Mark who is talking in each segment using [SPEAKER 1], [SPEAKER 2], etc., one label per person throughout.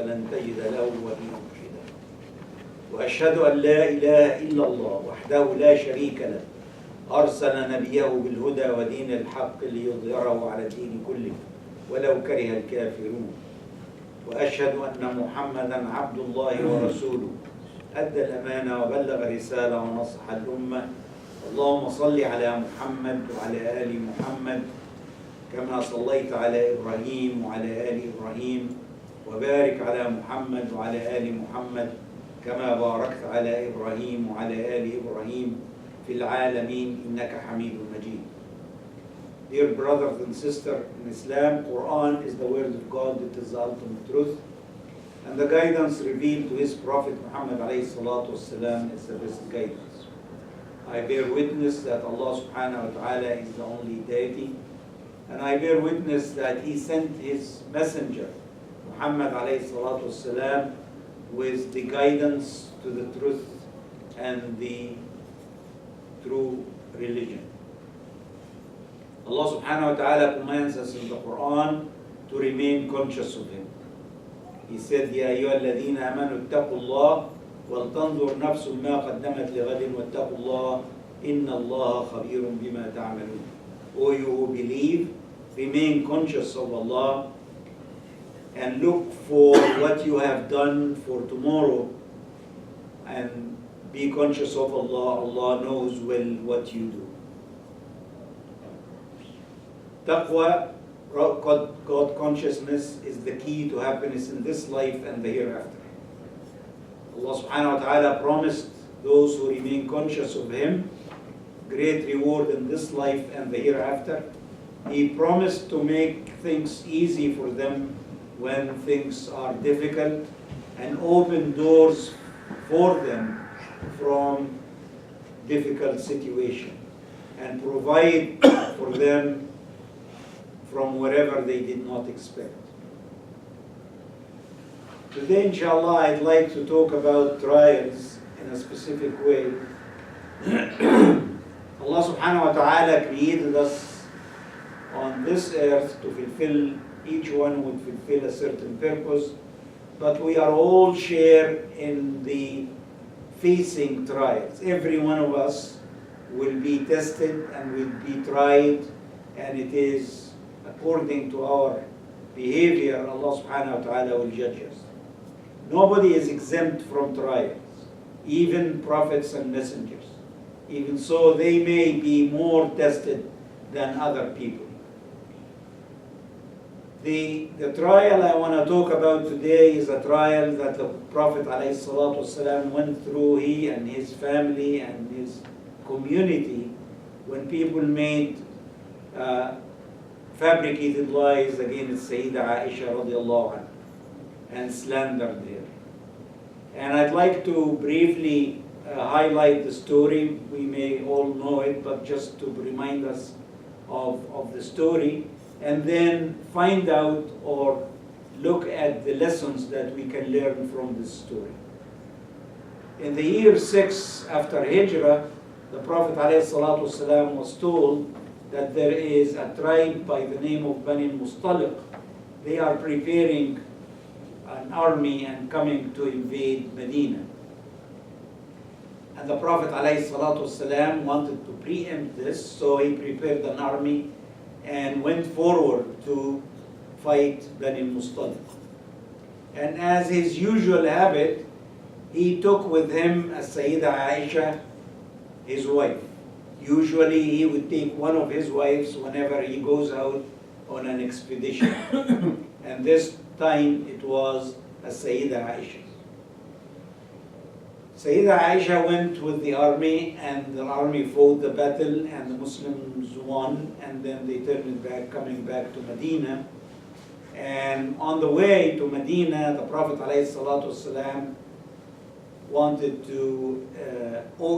[SPEAKER 1] فلن تجد له وليا مرشدا وأشهد أن لا إله إلا الله وحده لا شريك له أرسل نبيه بالهدى ودين الحق ليظهره على الدين كله ولو كره الكافرون وأشهد أن محمدا عبد الله ورسوله أدى الأمانة وبلغ الرسالة ونصح الأمة. اللهم صل على محمد وعلى آل محمد كما صليت على إبراهيم وعلى آل إبراهيم وبارك على محمد وعلى آل محمد كما باركت على إبراهيم وعلى آل إبراهيم في العالمين إنك حميد مجيد. Dear brothers and sisters in Islam, Quran is the word of God, it is the ultimate truth, and the guidance revealed to his Prophet Muhammad ﷺ is the best guidance. I bear witness that Allah subhanahu wa ta'ala is the only deity, and I bear witness that he sent his messenger Muhammad ﷺ with the guidance to the truth and the true religion. Allah subhanahu wa ta'ala commands us in the Quran to remain conscious of him. He said, يَا أَيُّهَا الَّذِينَ آمَنُوا اتَّقُوا اللَّهَ وَلْتَنْظُرْ نَفْسٌ مَا قَدَّمَتْ لِغَدٍ وَاتَّقُوا اللَّهَ إِنَّ اللَّهَ خَبِيرٌ بِمَا تَعْمَلُونَ. O you who believe, remain conscious of Allah and look for what you have done for tomorrow, and be conscious of Allah. Allah knows well what you do. Taqwa, God consciousness, is the key to happiness in this life and the hereafter. Allah subhanahu wa ta'ala promised those who remain conscious of Him great reward in this life and the hereafter. He promised to make things easy for them when things are difficult and open doors for them from difficult situation and provide for them from wherever they did not expect. Today, inshallah, I'd like to talk about trials in a specific way. Allah subhanahu wa ta'ala created us on this earth to fulfill, each one would fulfill a certain purpose, but we are all share in the facing trials. Every one of us will be tested and will be tried, and it is according to our behavior, Allah subhanahu wa ta'ala will judge us. Nobody is exempt from trials, even prophets and messengers. Even so, they may be more tested than other people. The trial I want to talk about today is a trial that the Prophet ﷺ went through, he and his family and his community, when people made fabricated lies against Sayyidah Aisha radiallahu anha and slandered her. And I'd like to briefly highlight the story. We may all know it, but just to remind us of the story, and then find out or look at the lessons that we can learn from this story. In the year 6 after Hijrah, the Prophet ﷺ was told that there is a tribe by the name of Bani Mustaliq. They are preparing an army and coming to invade Medina. And the Prophet ﷺ wanted to preempt this, so he prepared an army and went forward to fight Bani Mustaliq. And as his usual habit, he took with him a Sayyidah Aisha, his wife. Usually he would take one of his wives whenever he goes out on an expedition. And this time it was a Sayyidah Aisha. Sayyidah Aisha went with the army, and the army fought the battle, and the Muslims won, and then they turned back, coming back to Medina. And on the way to Medina, the Prophet ﷺ wanted to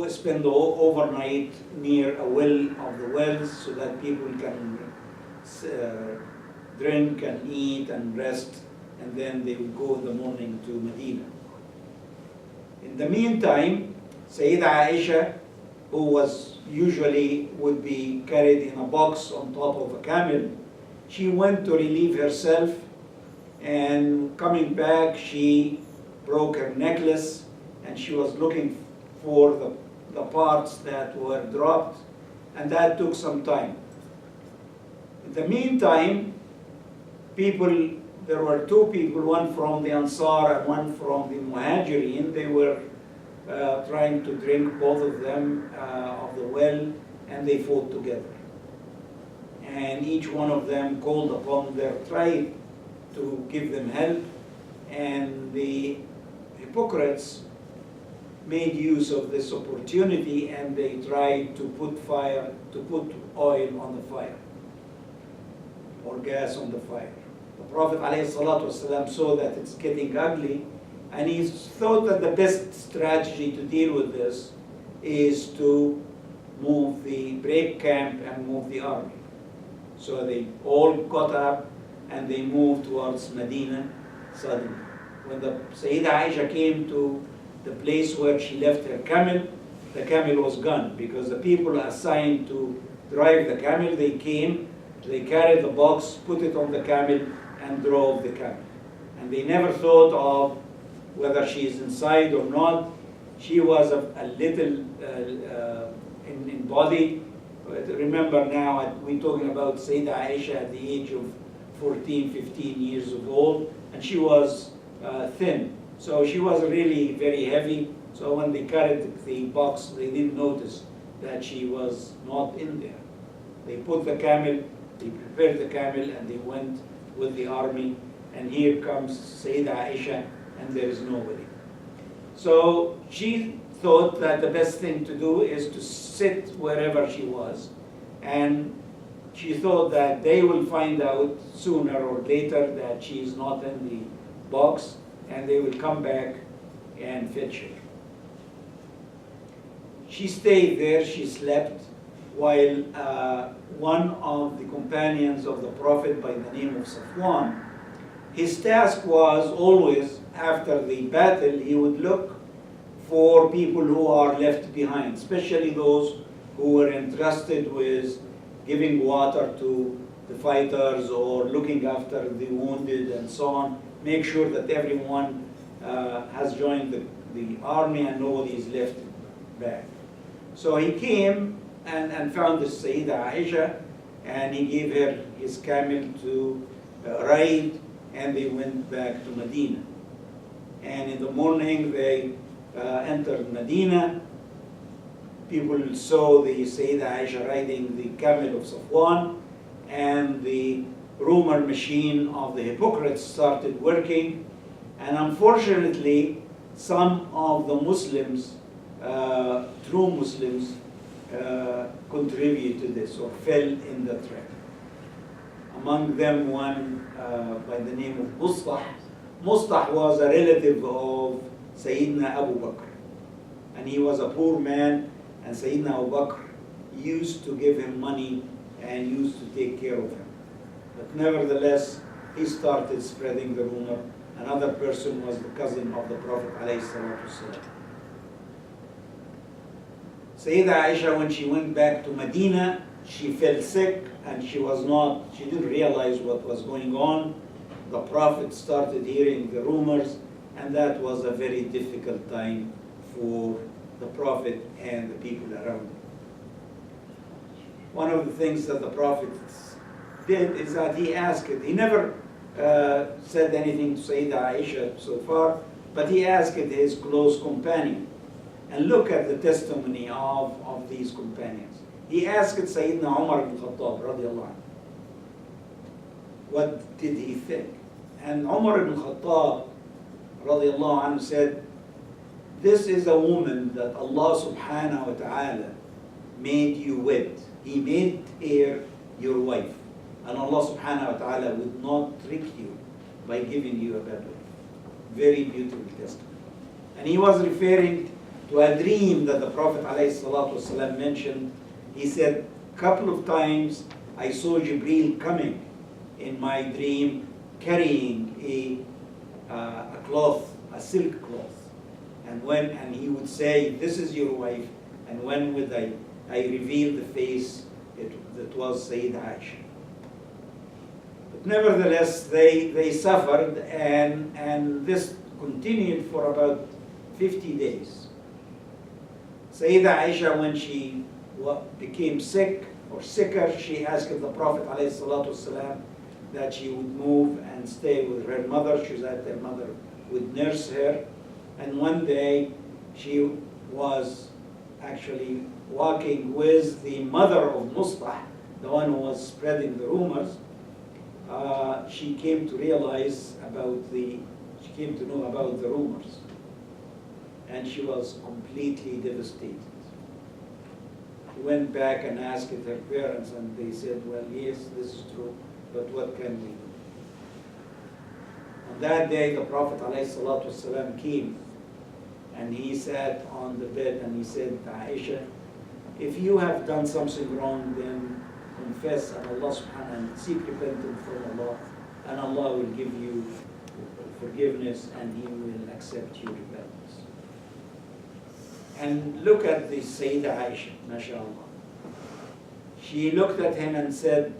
[SPEAKER 1] spend the overnight near a well of the wells so that people can drink and eat and rest, and then they would go in the morning to Medina. In the meantime, Sayyidah Aisha, who was usually would be carried in a box on top of a camel, she went to relieve herself And coming back, she broke her necklace, and she was looking for the parts that were dropped, and that took some time. In the meantime, there were two people, one from the Ansar and one from the Muhajirin. They were trying to drink, both of them, of the well, and they fought together. And each one of them called upon their tribe to give them help, and the hypocrites made use of this opportunity, and they tried to put oil on the fire, or gas on the fire. The Prophet ﷺ saw that it's getting ugly, and he thought that the best strategy to deal with this is to break camp and move the army. So they all got up and they moved towards Medina suddenly. When the Sayyidah Aisha came to the place where she left her camel, the camel was gone, because the people assigned to drive the camel, they came, they carried the box, put it on the camel, and drove the camel. And they never thought of whether she is inside or not. She was a little in body. Remember now, we're talking about Sayyidah Aisha at the age of 14, 15 years old, and she was thin. So she was really very heavy. So when they carried the box, they didn't notice that she was not in there. They put the camel, they prepared the camel, and they went with the army. And here comes Sayyidah Aisha, and there is nobody. So she thought that the best thing to do is to sit wherever she was. And she thought that they will find out sooner or later that she is not in the box, and they will come back and fetch her. She stayed there, she slept, while one of the companions of the Prophet by the name of Safwan, his task was always, after the battle, he would look for people who are left behind, especially those who were entrusted with giving water to the fighters or looking after the wounded and so on, make sure that everyone has joined the army and nobody is left back. So he came and found the Sayyidah Aisha, and he gave her his camel to ride, and they went back to Medina. And in the morning they entered Medina. People saw the Sayyidah Aisha riding the camel of Safwan, and the rumor machine of the hypocrites started working. And unfortunately, some of the Muslims, true Muslims, contributed to this or fell in the trap. Among them one by the name of Mustah. Mustah was a relative of Sayyidina Abu Bakr, and he was a poor man, and Sayyidina Abu Bakr used to give him money and used to take care of him. But nevertheless, he started spreading the rumor. Another person was the cousin of the Prophet ﷺ. Sayyidah Aisha, when she went back to Medina, she fell sick, and she didn't realize what was going on. The Prophet started hearing the rumors, and that was a very difficult time for the Prophet and the people around him. One of the things that the Prophet did is that he asked it. He never said anything to Sayyidah Aisha so far, but he asked his close companion. And look at the testimony of these companions. He asked Sayyidina Umar ibn Khattab radiallahu anhu, what did he think? And Umar ibn Khattab radiallahu anhu said, this is a woman that Allah subhanahu wa ta'ala made you with. He made her your wife. And Allah subhanahu wa ta'ala would not trick you by giving you a bad wife. Very beautiful testimony. And he was referring to a dream that the Prophet ﷺ mentioned. He said, a couple of times I saw Jibreel coming in my dream carrying a cloth, a silk cloth. And he would say, this is your wife. And when would I reveal the face, it was Sayyidah Aisha. But Nevertheless, they suffered, and this continued for about 50 days. Sayyidah Aisha, when she became sick or sicker, she asked the Prophet ﷺ that she would move and stay with her mother. She said her mother would nurse her. And one day, she was actually walking with the mother of Mustah, the one who was spreading the rumors. She came to know about the rumors. And she was completely devastated. She went back and asked her parents, and they said, well, yes, this is true, but what can we do? On that day, the Prophet ﷺ came, and he sat on the bed, and he said, Aisha, if you have done something wrong, then confess, and Allah subhanahu and seek repentance from Allah, and Allah will give you forgiveness, and He will accept your repentance. And look at the Sayyidah Aisha, mashallah. She looked at him and said,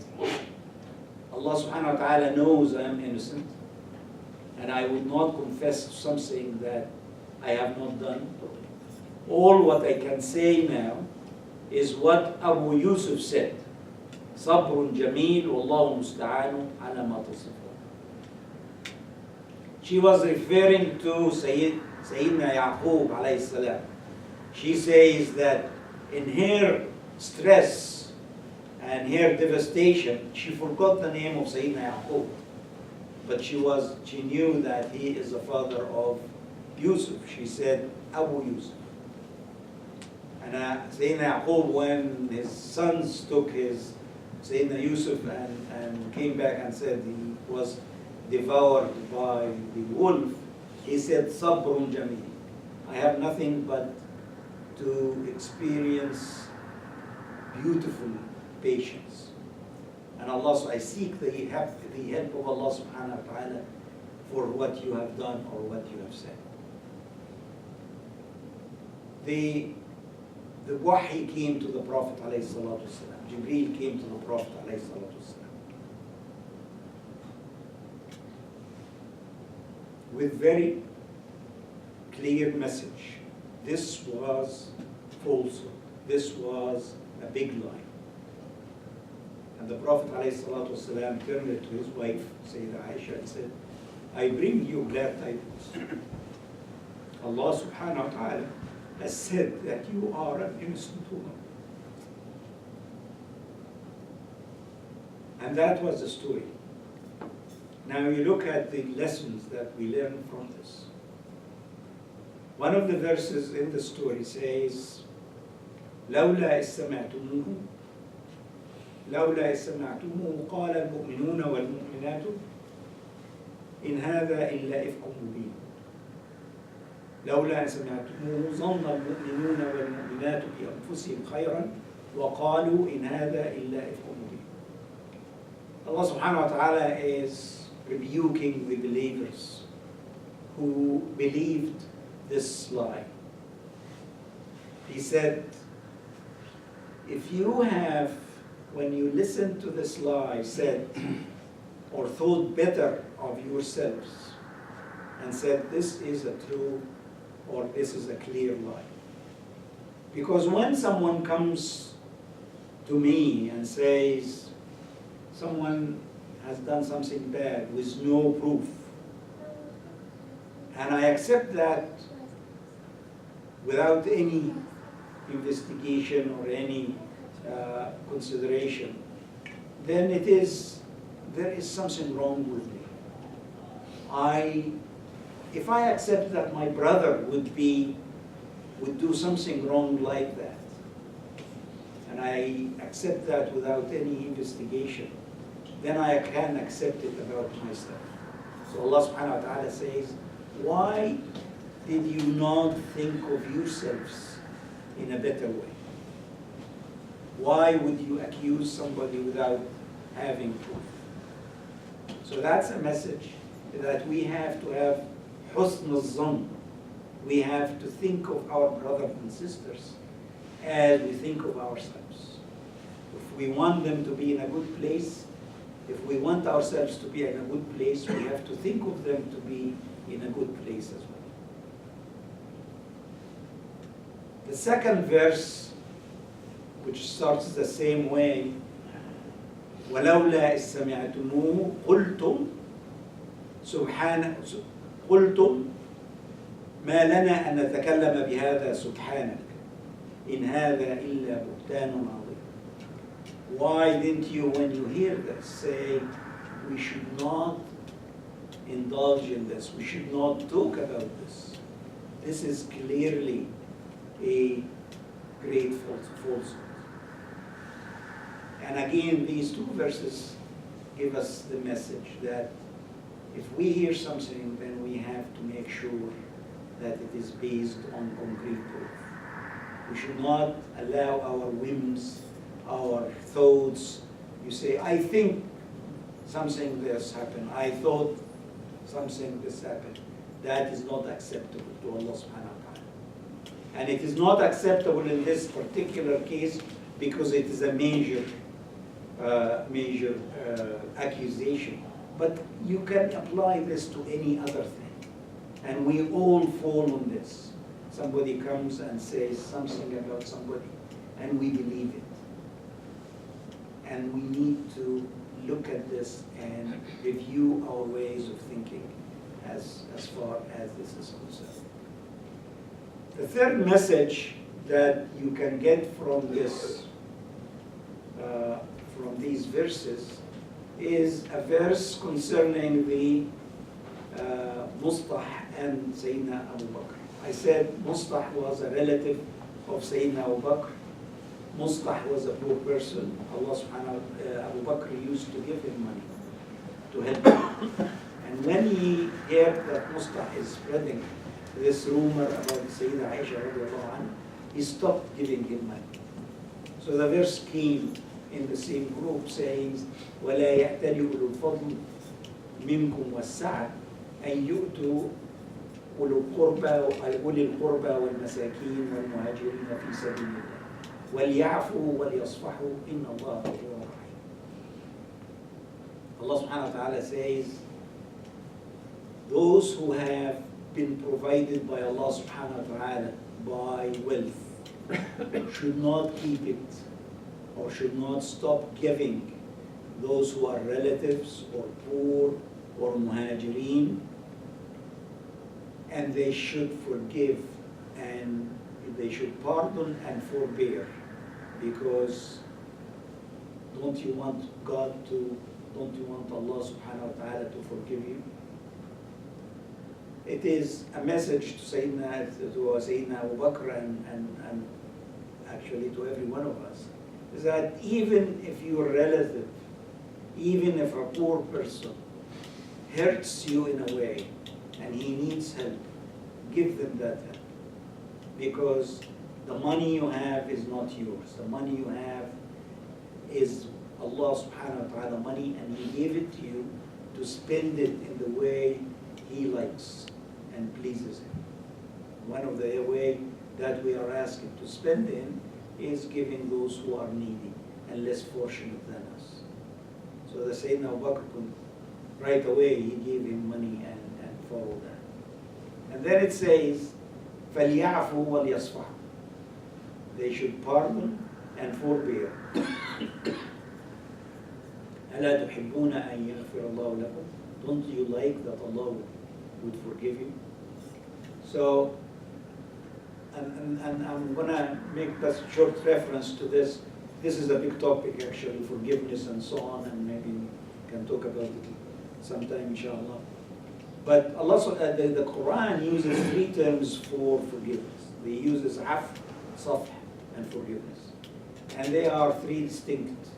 [SPEAKER 1] Allah subhanahu wa ta'ala knows I am innocent, and I would not confess something that I have not done. All what I can say now is what Abu Yusuf said. صبر جميل والله مستعان على ما تصفون. She was referring to Sayyidina Yaqub alayhi salam. She says that in her stress and her devastation, she forgot the name of Sayyidina Yaqub. But she knew that he is the father of Yusuf. She said, Abu Yusuf. And Sayyidina Yaqub, when his sons took his Sayyidina Yusuf and came back and said he was devoured by the wolf, he said, Sabrun Jameel. I have nothing but to experience beautiful patience. And Allah, so I seek the help of Allah subhanahu wa ta'ala for what you have done or what you have said. The wahi came to the Prophet alayhi salatu wasalam. Jibreel came to the Prophet alayhi salatu wasalam with very clear message. This was falsehood. This was a big lie. And the Prophet ﷺ turned to his wife, Sayyidah Aisha, and said, I bring you glad tidings. Allah subhanahu wa ta'ala has said that you are an innocent woman. And that was the story. Now you look at the lessons that we learn from this. One of the verses in the story says, لولا إذ سمعتموه قال المؤمنون والمؤمنات إن هذا إلا إفك مبين. لولا إذ سمعتموه ظن المؤمنون والمؤمنات بأنفسهم خيرا وقالوا إن هذا إلا إفك مبين. Allah subhanahu wa ta'ala is rebuking the believers who believed this lie. He said, if you have, when you listen to this lie, said or thought better of yourselves and said this is a true or this is a clear lie. Because when someone comes to me and says someone has done something bad with no proof, and I accept that without any investigation or any consideration, then there is something wrong with me. If I accept that my brother would do something wrong like that, and I accept that without any investigation, then I can accept it about myself. So Allah subhanahu wa ta'ala says, why did you not think of yourselves in a better way? Why would you accuse somebody without having proof? So that's a message that we have to have husn al-zann. We have to think of our brothers and sisters as we think of ourselves. If we want them to be in a good place, If we want ourselves to be in a good place, we have to think of them to be in a good place as well. The second verse, which starts the same way, ولولا إذ سمعتموه قلتم قلتم ما لنا أن نتكلم بهذا سبحانك إن هذا إلا بهتان عظيم. Why didn't you, when you hear this, say, we should not indulge in this, we should not talk about this? This is clearly a great falsehood. And again, these two verses give us the message that if we hear something, then we have to make sure that it is based on concrete proof. We should not allow our whims, our thoughts. You say, I think something this happened. I thought something this happened. That is not acceptable to Allah subhanahu wa ta'ala. And it is not acceptable in this particular case because it is a major accusation. But you can apply this to any other thing. And we all fall on this. Somebody comes and says something about somebody, and we believe it. And we need to look at this and review our ways of thinking as far as this is concerned. The third message that you can get from this, from these verses, is a verse concerning the Mustah and Sayyidina Abu Bakr. I said Mustah was a relative of Sayyidina Abu Bakr. Mustah was a poor person. Allah subhanahu wa ta'ala, Abu Bakr used to give him money to help him. And when he heard that Mustah is spreading this rumor about Sayyidina Aisha radiallahu anha, he stopped giving him money. So the verse came in the same group saying, وَلَا يَأْتَلِ أُولُو الْفَضْلِ مِنْكُمْ وَالسَّعَةِ أَنْ يُؤْتُوا أولي القربى والمساكين والمهاجرين في سبيل الله وليعفوا وليصفحوا إن الله غفور رحيم. Allah subhanahu wa ta'ala says, those who have been provided by Allah subhanahu wa ta'ala by wealth should not keep it or should not stop giving those who are relatives or poor or muhajirin, and they should forgive and they should pardon and forbear, because don't you want Allah subhanahu wa ta'ala to forgive you? It is a message to Sayyidina Abu Bakr and actually to every one of us, is that even if your relative, even if a poor person hurts you in a way and he needs help, give them that help. Because the money you have is not yours. The money you have is Allah subhanahu wa ta'ala money, and He gave it to you to spend it in the way He likes and pleases Him. One of the way that we are asking to spend in is giving those who are needy and less fortunate than us. So the Sayyidina Abu Bakr could, right away, he gave him money and followed that. And then it says, فَلْيَعْفُوا وَلْيَصْفَحُوا. They should pardon and forbear. أَلَا تُحِبُّونَ أَن يَغْفِرَ اللَّهُ لَكُمْ. Don't you like that Allah would forgive you? So, and I'm going to make a short reference to this. This is a big topic, actually, forgiveness and so on, and maybe we can talk about it sometime, inshallah. But Allah, the Quran uses three terms for forgiveness. They uses af, safh, and forgiveness. And they are three distinct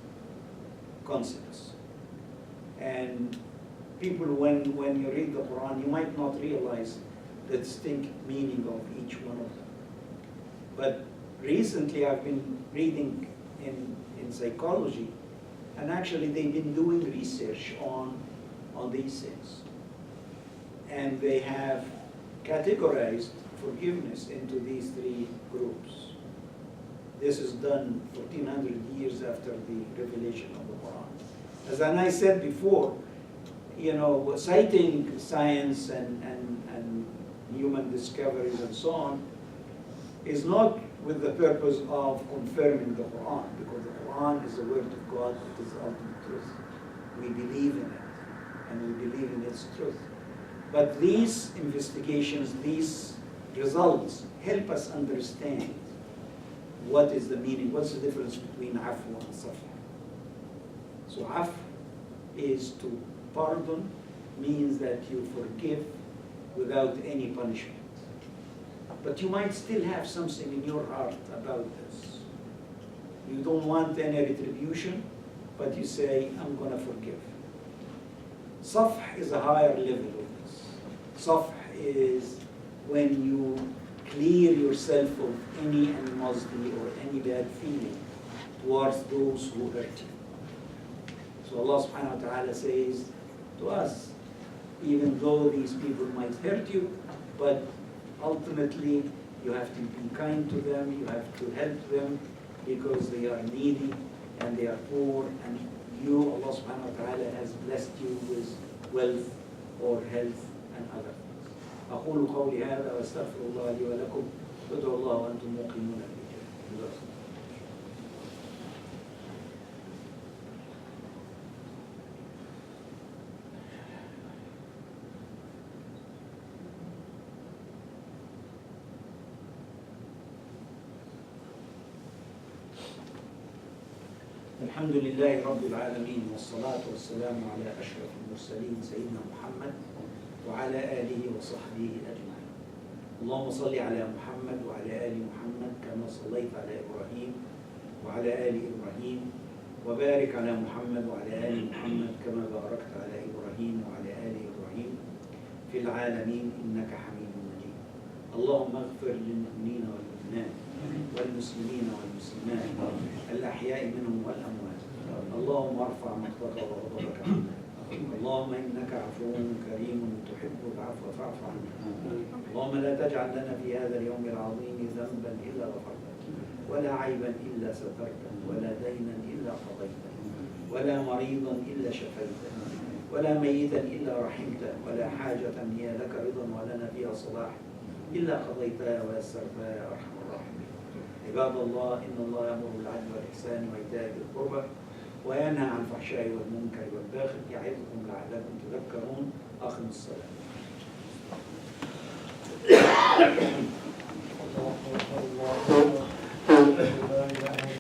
[SPEAKER 1] concepts. And people, when you read the Quran, you might not realize the distinct meaning of each one of them. But recently I've been reading in psychology, and actually they've been doing research on these things. And they have categorized forgiveness into these three groups. This is done 1400 years after the revelation of the Quran. As I said before, citing science and human discoveries and so on is not with the purpose of confirming the Quran, because the Quran is the word of God, it is the ultimate truth. We believe in it, and we believe in its truth. But these investigations, these results, help us understand what is the meaning, what's the difference between afu and safh. So afu is to pardon, means that you forgive without any punishment. But you might still have something in your heart about this. You don't want any retribution, but you say, I'm going to forgive. Safh is a higher level of this. Safh is when you clear yourself of any animosity or any bad feeling towards those who hurt you. So Allah subhanahu wa ta'ala says to us, even though these people might hurt you, but ultimately you have to be kind to them, you have to help them because they are needy and they are poor, and you, Allah subhanahu wa ta'ala, has blessed you with wealth or health and other things. أقول قولي هذا وأستغفر الله لي ولكم وادعوا الله وأنتم موقنون بالإجابة. الحمد لله رب العالمين، والصلاة والسلام على أشرف المرسلين سيدنا محمد وعلى آله وصحبه أجمعين. اللهم صل على محمد وعلى آل محمد كما صليت على إبراهيم وعلى آل إبراهيم، وبارك على محمد وعلى آل محمد كما باركت على إبراهيم وعلى آل إبراهيم في العالمين إنك حميد مجيد. اللهم اغفر للمؤمنين والمؤمنات والمسلمين والمسلمات الأحياء منهم والأموات. اللهم ارفع مقتك وغضبك عنا. اللهم إنك عفو كريم تحب العفو فاعف عنا. اللهم لا تجعل لنا في هذا اليوم العظيم ذنبا إلا غفرته، ولا عيبا إلا سترته، ولا دينا إلا قضيته، ولا مريضا إلا شفيته، ولا ميتا إلا رحمته، ولا حاجة هي لك رضا ولنا فيها صلاح إلا قضيتها ويسرتها يا أرحم الراحمين. عباد الله، إن الله يأمر بالعدل والإحسان وإيتاء ذي القربى وينهى عن الفحشاء والمنكر والبغي يعظكم لعلكم تذكرون. أقم الصلاة.